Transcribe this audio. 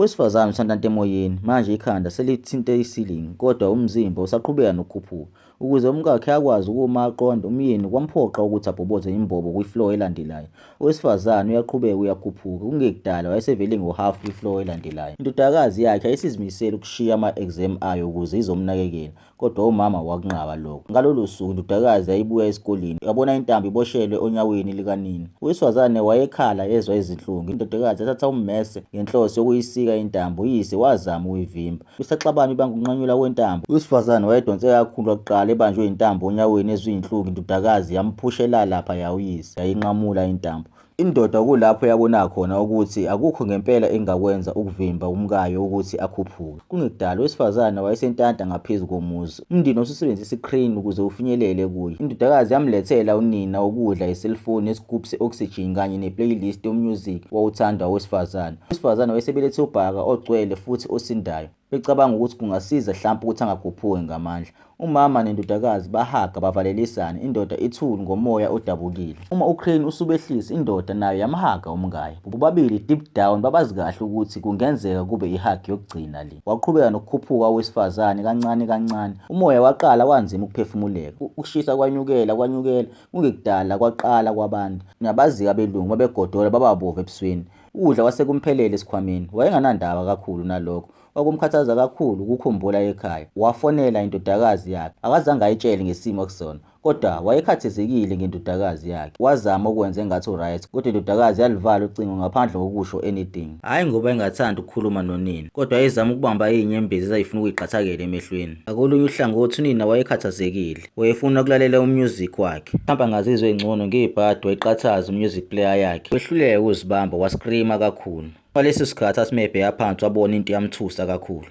Owesifazane usantanta emoyeni, manje ikhanda selithinte isilingi, kodwa umzimba usaqhubeka nokukhuphuka. Ukuze umkakhe akwazi ukuma aqonde, umyeni kwamphoqa ukuthi abhoboze imbobo kwi-floor elandelayo. Owesifazane uyaqhubeka uyakhuphuka, kungekudala wayesevele ngo-half kwi-floor elandelayo. Indodakazi yakhe ayisizimisele ukushiya ama-exam ayo ukuze izomnakekela, kodwa umama wakunqaba lokho. Ngalolu suku indodakazi yayibuya esikoleni, yabona intambo iboshelwe onyaweni likanina. Owesifazane wayekhala ezwa izinhlungu. Indodakazi yathatha ummese ngenhloso yokuyisika intambo, uyise wazama ukuyivimba. Kusaxabana ibangunqanyulwa kwentambo, owesifazane wayedonseka kakhulu wakuqala ebanjwe intambo onyaweni ezwiyinhlungu. Indodakazi yamphushela lapha uyise yayinqamula intambo. Indoda kulapho yabona khona ukuthi akukho ngempela engakwenza ukuvimba umkayo ukuthi akhuphuke. Kungekudala owesifazane wayesentanta ngaphezu komuzi. Umndeni ususebenzisa i-crane ukuze ufinyelele kuye. Indodakazi yamlethela unina ukudla, iselfoni, nesigubhu se-oxygen kanye ne-playlist yomusic owawuthandwa owesifazane. Owesifazane wayesebelethe ubhaka ogcwele futhi osindayo, becabanga ukuthi kungasiza hlampe ukuthi angakhuphuki ngamandla. Umama nendodakazi bahaga bavalelisana, indoda ithule ngomoya odabukile. Uma u-crane usubehlisa, indoda nayo yamhaga umkayo. Bobabili deep down babazi kahle ukuthi kungenzeka kube ihug yokugcina le. Waqhubeka nokukhuphuka owesifazane kancane kancane. Umoya waqala wanzima ukuphefumuleka. Ukushisa kwanyukela, kungekudala kwaqala kwabanda. Nabazika belungu babegodola bababova ebusweni. Ukudla kwase kumphelele esikhwameni. Wayenganandaba kakhulu nalokho. Kwakumkhathaza kakhulu ukukhumbula ekhaya. Wafonela indodakazi yakhe. Akazange ayitshele ngesimo kusona, kodwa wayekhathazekile ngendodakazi yakhe. Wazama ukwenza engathi right, kodwa indodakazi yalivala ucingo ngaphandle kokusho anything. Hhayi ngoba engathandi ukukhuluma nonina, kodwa wayezama ukubamba inyembezi ezayifuna ukuyiqathakela emehlweni. Ngakolunye uhlangothi unina wayekhathazekile, wayefuna ukulalela umusic wakhe. Mhlawumbe angazizwe engcono ngebhadi wayiqathaza umusic player yakhe. Wehluleka ukuzibamba, waskrima kakhulu. Ngaleso sikhathi athi mebheka phansi wabona into yamthusa kakhulu.